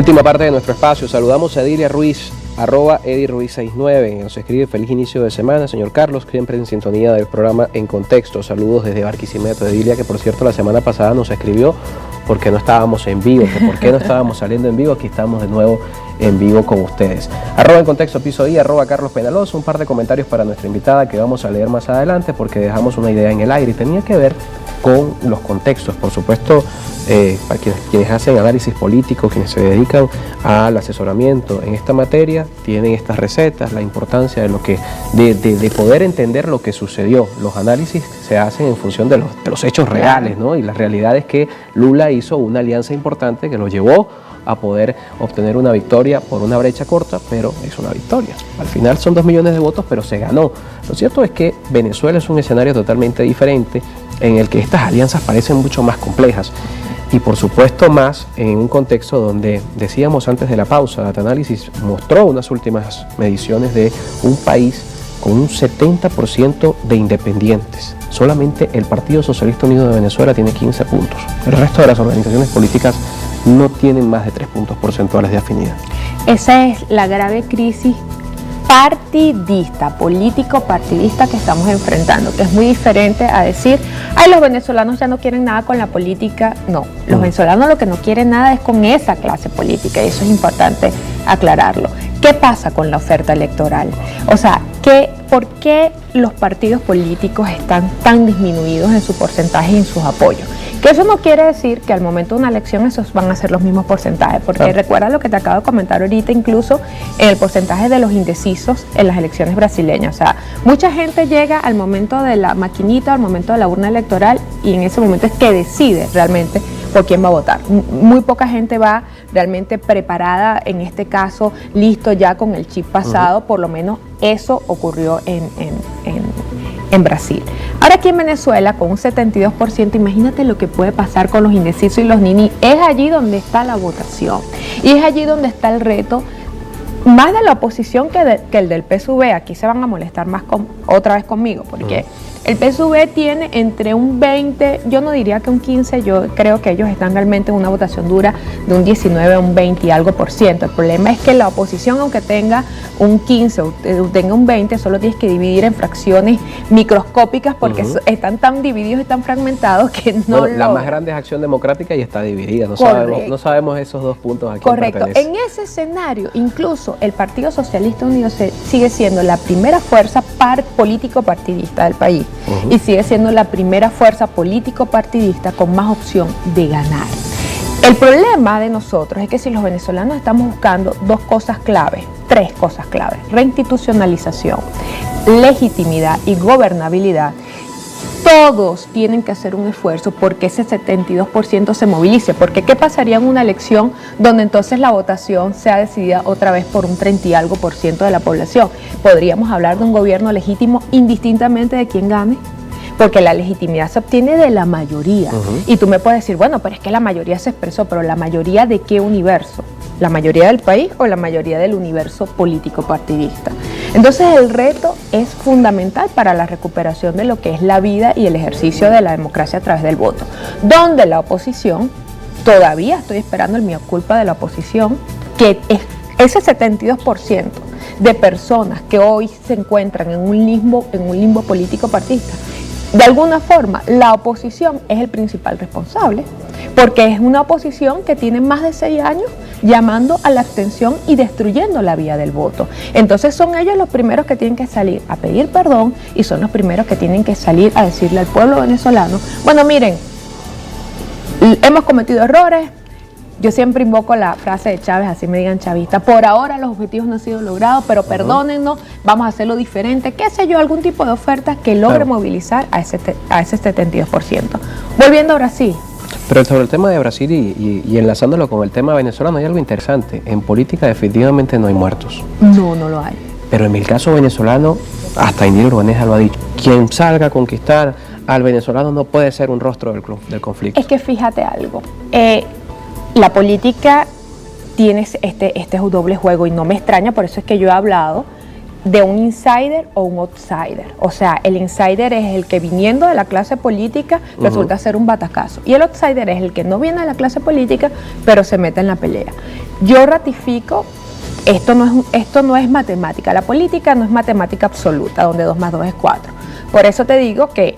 Última parte de nuestro espacio. Saludamos a Edilia Ruiz, @ediruiz69. Nos escribe: feliz inicio de semana, señor Carlos, siempre en sintonía del programa En Contexto. Saludos desde Barquisimeto. Edilia, que por cierto la semana pasada nos escribió porque no estábamos en vivo, que por qué no estábamos saliendo en vivo. Aquí estamos de nuevo en vivo con ustedes. @En Contexto Piso I, @Carlos Penaloso. Un par de comentarios para nuestra invitada que vamos a leer más adelante porque dejamos una idea en el aire y tenía que ver con los contextos, por supuesto, para quienes hacen análisis político, quienes se dedican al asesoramiento en esta materia, tienen estas recetas, la importancia de poder entender lo que sucedió. Los análisis se hacen en función de los hechos reales, ¿no? Y la realidad es que Lula hizo una alianza importante que lo llevó a poder obtener una victoria por una brecha corta, pero es una victoria. Al final son 2 millones de votos, pero se ganó. Lo cierto es que Venezuela es un escenario totalmente diferente, en el que estas alianzas parecen mucho más complejas y por supuesto más en un contexto donde, decíamos antes de la pausa, Data-Análisis mostró unas últimas mediciones de un país con un 70% de independientes. Solamente el Partido Socialista Unido de Venezuela tiene 15 puntos. El resto de las organizaciones políticas no tienen más de 3 puntos porcentuales de afinidad. Esa es la grave crisis partidista, político-partidista que estamos enfrentando, que es muy diferente a decir, ay, los venezolanos ya no quieren nada con la política. No, los venezolanos lo que no quieren nada es con esa clase política, y eso es importante aclararlo. ¿Qué pasa con la oferta electoral? O sea, ¿por qué los partidos políticos están tan disminuidos en su porcentaje y en sus apoyos? Que eso no quiere decir que al momento de una elección esos van a ser los mismos porcentajes, porque recuerda lo que te acabo de comentar ahorita, incluso en el porcentaje de los indecisos en las elecciones brasileñas. O sea, mucha gente llega al momento de la maquinita, al momento de la urna electoral, y en ese momento es que decide realmente por quién va a votar. Muy poca gente va realmente preparada, en este caso, listo ya con el chip pasado. Por lo menos eso ocurrió en Brasil. Ahora aquí en Venezuela, con un 72%, imagínate lo que puede pasar con los indecisos y los ninis. Es allí donde está la votación y es allí donde está el reto, más de la oposición que el del PSV. Aquí se van a molestar más otra vez conmigo, porque el PSV tiene entre un 20, yo no diría que un 15, yo creo que ellos están realmente en una votación dura de un 19, un 20 y algo por ciento. El problema es que la oposición, aunque tenga un 15 o tenga un 20, solo tienes que dividir en fracciones microscópicas porque están tan divididos y tan fragmentados que no la más grande es Acción Democrática y está dividida, no sabemos esos 2 puntos a quién Correcto. pertenece. En ese escenario, incluso el Partido Socialista Unido sigue siendo la primera fuerza político-partidista del país. Y sigue siendo la primera fuerza político-partidista con más opción de ganar. El problema de nosotros es que si los venezolanos estamos buscando 2 cosas claves, 3 cosas claves: reinstitucionalización, legitimidad y gobernabilidad, todos tienen que hacer un esfuerzo porque ese 72% se movilice. Porque ¿qué pasaría en una elección donde entonces la votación sea decidida otra vez por un 30 y algo por ciento de la población? ¿Podríamos hablar de un gobierno legítimo indistintamente de quién gane? Porque la legitimidad se obtiene de la mayoría. Y tú me puedes decir, bueno, pero es que la mayoría se expresó, pero ¿la mayoría de qué universo? ¿La mayoría del país o la mayoría del universo político partidista? Entonces el reto es fundamental para la recuperación de lo que es la vida y el ejercicio de la democracia a través del voto, donde la oposición, todavía estoy esperando el mea culpa de la oposición, que es ese 72% de personas que hoy se encuentran en un limbo político partidista. De alguna forma, la oposición es el principal responsable, porque es una oposición que tiene más de 6 años llamando a la abstención y destruyendo la vía del voto. Entonces son ellos los primeros que tienen que salir a pedir perdón y son los primeros que tienen que salir a decirle al pueblo venezolano, bueno, miren, hemos cometido errores. Yo siempre invoco la frase de Chávez, así me digan chavistas, por ahora los objetivos no han sido logrados, pero perdónennos, vamos a hacerlo diferente, qué sé yo, algún tipo de oferta que logre movilizar a ese 72%. Volviendo a Brasil. Pero sobre el tema de Brasil y enlazándolo con el tema venezolano, hay algo interesante. En política definitivamente no hay muertos. No, no lo hay. Pero en el caso venezolano, hasta Indira Urbaneja lo ha dicho, quien salga a conquistar al venezolano no puede ser un rostro del conflicto. Es que fíjate algo, la política tiene este doble juego y no me extraña, por eso es que yo he hablado de un insider o un outsider. O sea, el insider es el que viniendo de la clase política resulta ser un batacazo y el outsider es el que no viene de la clase política pero se mete en la pelea. Yo ratifico, esto no es matemática, la política no es matemática absoluta, donde 2 más 2 es 4. Por eso te digo que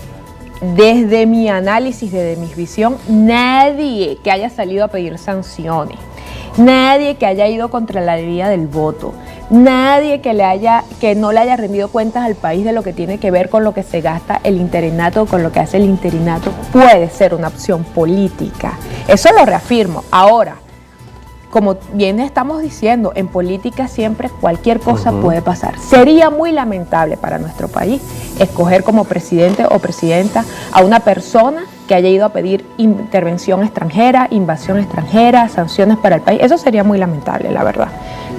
desde mi análisis, desde mi visión, nadie que haya salido a pedir sanciones, nadie que haya ido contra la ley del voto, nadie que no le haya rendido cuentas al país de lo que tiene que ver con lo que se gasta el interinato, con lo que hace el interinato, puede ser una opción política. Eso lo reafirmo. Ahora, como bien estamos diciendo, en política siempre cualquier cosa puede pasar. Sería muy lamentable para nuestro país escoger como presidente o presidenta a una persona que haya ido a pedir intervención extranjera, invasión extranjera, sanciones para el país. Eso sería muy lamentable, la verdad.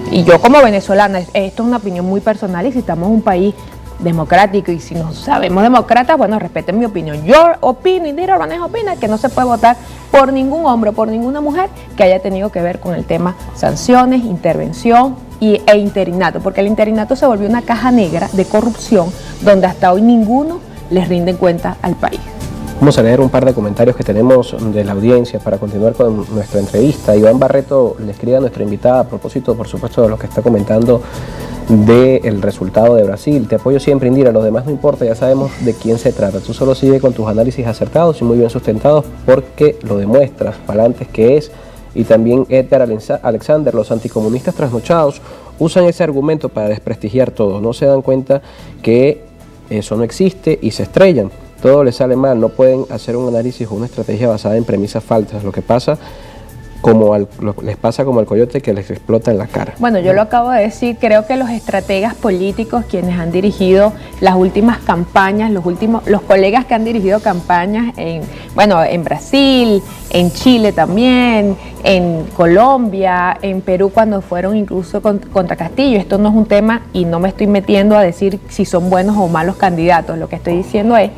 Y yo como venezolana, esto es una opinión muy personal, y si estamos en un país democrático y si nos sabemos demócratas, bueno, respeten mi opinión. Yo opino y Indira Orbañez opina que no se puede votar por ningún hombre o por ninguna mujer que haya tenido que ver con el tema sanciones, intervención e interinato, porque el interinato se volvió una caja negra de corrupción donde hasta hoy ninguno les rinde cuenta al país. Vamos a leer un par de comentarios que tenemos de la audiencia para continuar con nuestra entrevista. Iván Barreto le escribe a nuestra invitada a propósito, por supuesto, de lo que está comentando del resultado de Brasil. Te apoyo siempre, Indira, los demás no importa, ya sabemos de quién se trata. Tú solo sigue con tus análisis acertados y muy bien sustentados porque lo demuestras, palantes que es. Y también Edgar Alexander, los anticomunistas trasnochados usan ese argumento para desprestigiar todo. No se dan cuenta que eso no existe y se estrellan. Todo les sale mal, no pueden hacer un análisis o una estrategia basada en premisas falsas. Lo que pasa les pasa como al coyote que les explota en la cara. Bueno, yo lo acabo de decir, creo que los estrategas políticos, quienes han dirigido las últimas campañas, los colegas que han dirigido campañas en Brasil, en Chile también, en Colombia, en Perú cuando fueron incluso contra Castillo. Esto no es un tema y no me estoy metiendo a decir si son buenos o malos candidatos. Lo que estoy diciendo es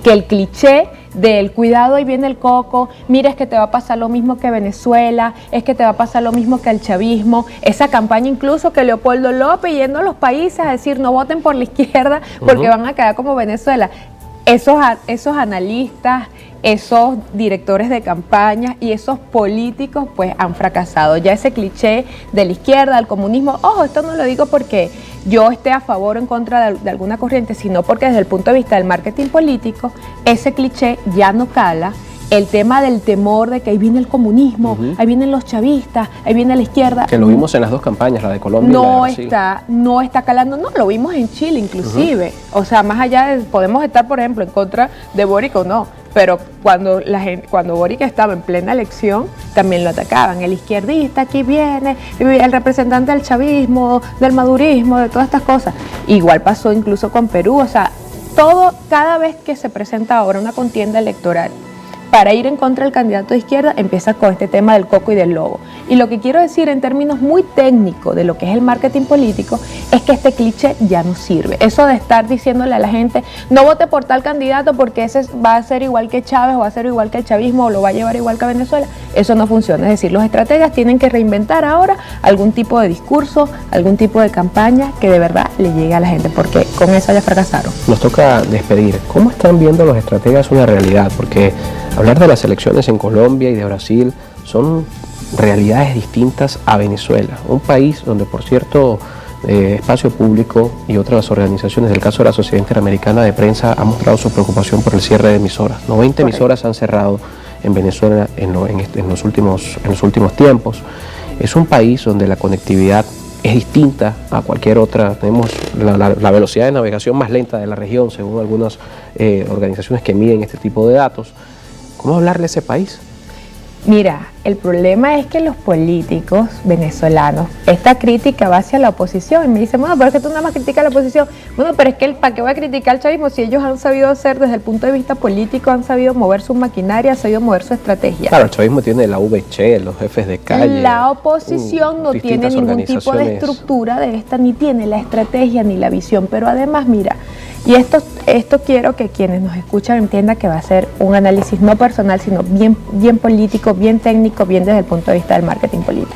que el cliché del cuidado, ahí viene el coco, mira, es que te va a pasar lo mismo que Venezuela, es que te va a pasar lo mismo que el chavismo, esa campaña incluso que Leopoldo López yendo a los países a decir no voten por la izquierda porque van a quedar como Venezuela. Esos analistas, esos directores de campañas y esos políticos pues han fracasado. Ya ese cliché de la izquierda, del comunismo, ojo, esto no lo digo porque yo esté a favor o en contra de alguna corriente, sino porque desde el punto de vista del marketing político, ese cliché ya no cala. El tema del temor de que ahí viene el comunismo, ahí vienen los chavistas, ahí viene la izquierda. Que lo vimos en las dos campañas, la de Colombia y la de Brasil. No está calando, no, lo vimos en Chile inclusive. O sea, más allá de, podemos estar, por ejemplo, en contra de Boric o no, pero cuando Boric estaba en plena elección, también lo atacaban. El izquierdista aquí viene, el representante del chavismo, del madurismo, de todas estas cosas. Igual pasó incluso con Perú, o sea, cada vez que se presenta ahora una contienda electoral, para ir en contra del candidato de izquierda, empieza con este tema del coco y del lobo. Y lo que quiero decir en términos muy técnicos de lo que es el marketing político es que este cliché ya no sirve. Eso de estar diciéndole a la gente, no vote por tal candidato porque ese va a ser igual que Chávez o va a ser igual que el chavismo o lo va a llevar igual que Venezuela, eso no funciona. Es decir, los estrategas tienen que reinventar ahora algún tipo de discurso, algún tipo de campaña que de verdad le llegue a la gente, porque con eso ya fracasaron. Nos toca despedir. ¿Cómo están viendo los estrategas una realidad? Porque hablar de las elecciones en Colombia y de Brasil son realidades distintas a Venezuela, un país donde, por cierto, Espacio Público y otras organizaciones, del caso de la Sociedad Interamericana de Prensa, han mostrado su preocupación por el cierre de emisoras. 90 emisoras han cerrado en Venezuela en los últimos tiempos. Es un país donde la conectividad es distinta a cualquier otra. Tenemos la velocidad de navegación más lenta de la región, según algunas organizaciones que miden este tipo de datos. ¿Cómo hablarle a ese país? Mira, el problema es que los políticos venezolanos, esta crítica va hacia la oposición y me dicen, bueno, pero es que tú nada más criticas a la oposición. Bueno, pero es que ¿para qué voy a criticar al chavismo si ellos han sabido hacer desde el punto de vista político, han sabido mover su maquinaria, han sabido mover su estrategia? Claro, el chavismo tiene la VC, los jefes de calle. La oposición no tiene ningún tipo de estructura de esta, ni tiene la estrategia ni la visión, pero además, mira, y esto quiero que quienes nos escuchan entiendan que va a ser un análisis no personal, sino bien político, bien técnico, bien desde el punto de vista del marketing político.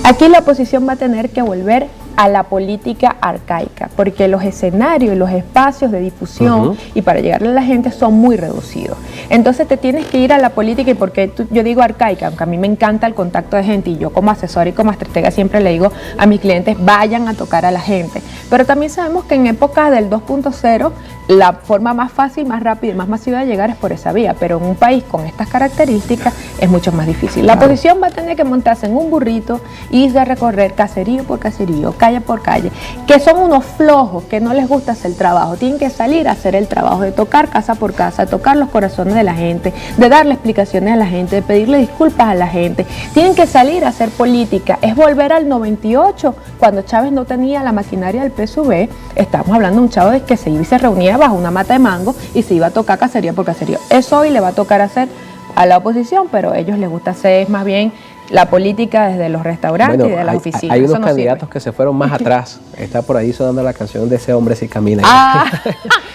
Aquí la oposición va a tener que volver a la política arcaica, porque los escenarios y los espacios de difusión y para llegarle a la gente son muy reducidos. Entonces te tienes que ir a la política, y porque yo digo arcaica, aunque a mí me encanta el contacto de gente, y yo como asesora y como estratega siempre le digo a mis clientes, vayan a tocar a la gente. Pero también sabemos que en épocas del 2.0, la forma más fácil, más rápida y más masiva de llegar es por esa vía, pero en un país con estas características es mucho más difícil. La oposición va a tener que montarse en un burrito y irse a recorrer caserío por caserío, calle por calle, que son unos flojos, que no les gusta hacer el trabajo. Tienen que salir a hacer el trabajo, de tocar casa por casa, de tocar los corazones de la gente, de darle explicaciones a la gente, de pedirle disculpas a la gente. Tienen que salir a hacer política. Es volver al 98, cuando Chávez no tenía la maquinaria del PSUV. Estamos hablando de un Chávez que se iba y se reunía bajo una mata de mango y se iba a tocar caserío por caserío. Eso hoy le va a tocar hacer a la oposición, pero a ellos les gusta hacer más bien la política desde los restaurantes y de las oficinas. Hay unos candidatos que se fueron más atrás. Está por ahí sonando la canción de Ese hombre si camina.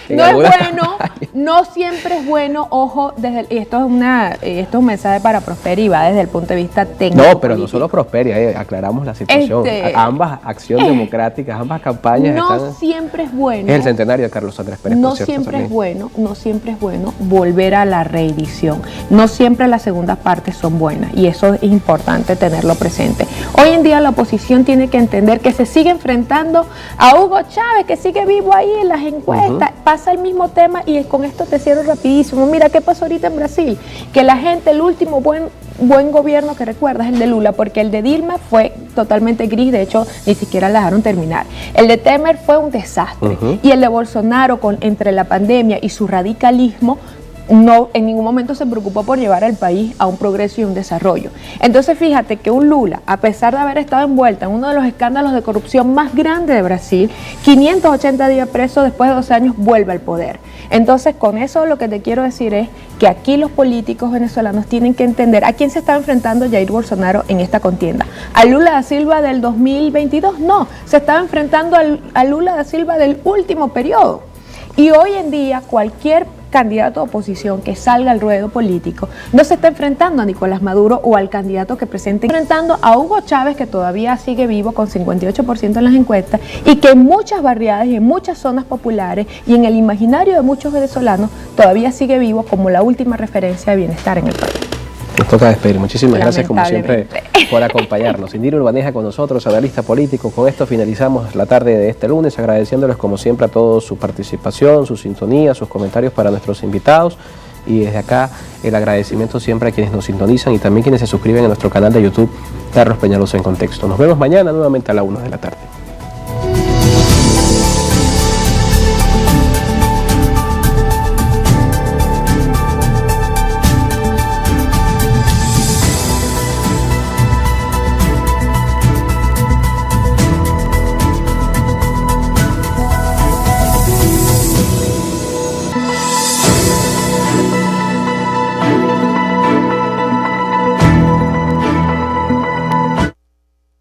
No es bueno, no siempre es bueno, ojo, y esto es un mensaje para Prosperi, va desde el punto de vista técnico. No, pero no solo Prosperi, aclaramos la situación. Ambas acciones democráticas, ambas campañas no siempre es bueno. Es el centenario de Carlos Andrés Pérez. No siempre es bueno volver a la reedición. No siempre las segundas partes son buenas, y eso es importante tenerlo presente. Hoy en día la oposición tiene que entender que se sigue enfrentando a Hugo Chávez, que sigue vivo ahí en las encuestas, pasa el mismo tema, y con esto te cierro rapidísimo. Mira qué pasó ahorita en Brasil, que la gente, el último buen gobierno que recuerda es el de Lula, porque el de Dilma fue totalmente gris, de hecho ni siquiera la dejaron terminar. El de Temer fue un desastre, y el de Bolsonaro, entre la pandemia y su radicalismo, no en ningún momento se preocupó por llevar al país a un progreso y un desarrollo. Entonces fíjate que un Lula, a pesar de haber estado envuelta en uno de los escándalos de corrupción más grandes de Brasil, 580 días preso, después de 12 años vuelve al poder. Entonces con eso lo que te quiero decir es que aquí los políticos venezolanos tienen que entender a quién se está enfrentando Jair Bolsonaro en esta contienda. ¿A Lula da Silva del 2022? No, se estaba enfrentando a Lula da Silva del último periodo. Y hoy en día cualquier candidato de oposición que salga al ruedo político no se está enfrentando a Nicolás Maduro o al candidato que presente, enfrentando a Hugo Chávez, que todavía sigue vivo con 58% en las encuestas, y que en muchas barriadas y en muchas zonas populares y en el imaginario de muchos venezolanos todavía sigue vivo como la última referencia de bienestar en el país. Nos toca despedir. Muchísimas gracias, como siempre, por acompañarnos. Indira Urbaneja con nosotros, analista político. Con esto finalizamos la tarde de este lunes, agradeciéndoles como siempre a todos su participación, su sintonía, sus comentarios para nuestros invitados. Y desde acá el agradecimiento siempre a quienes nos sintonizan y también quienes se suscriben a nuestro canal de YouTube, Carlos Peñalosa en Contexto. Nos vemos mañana nuevamente a la 1 de la tarde.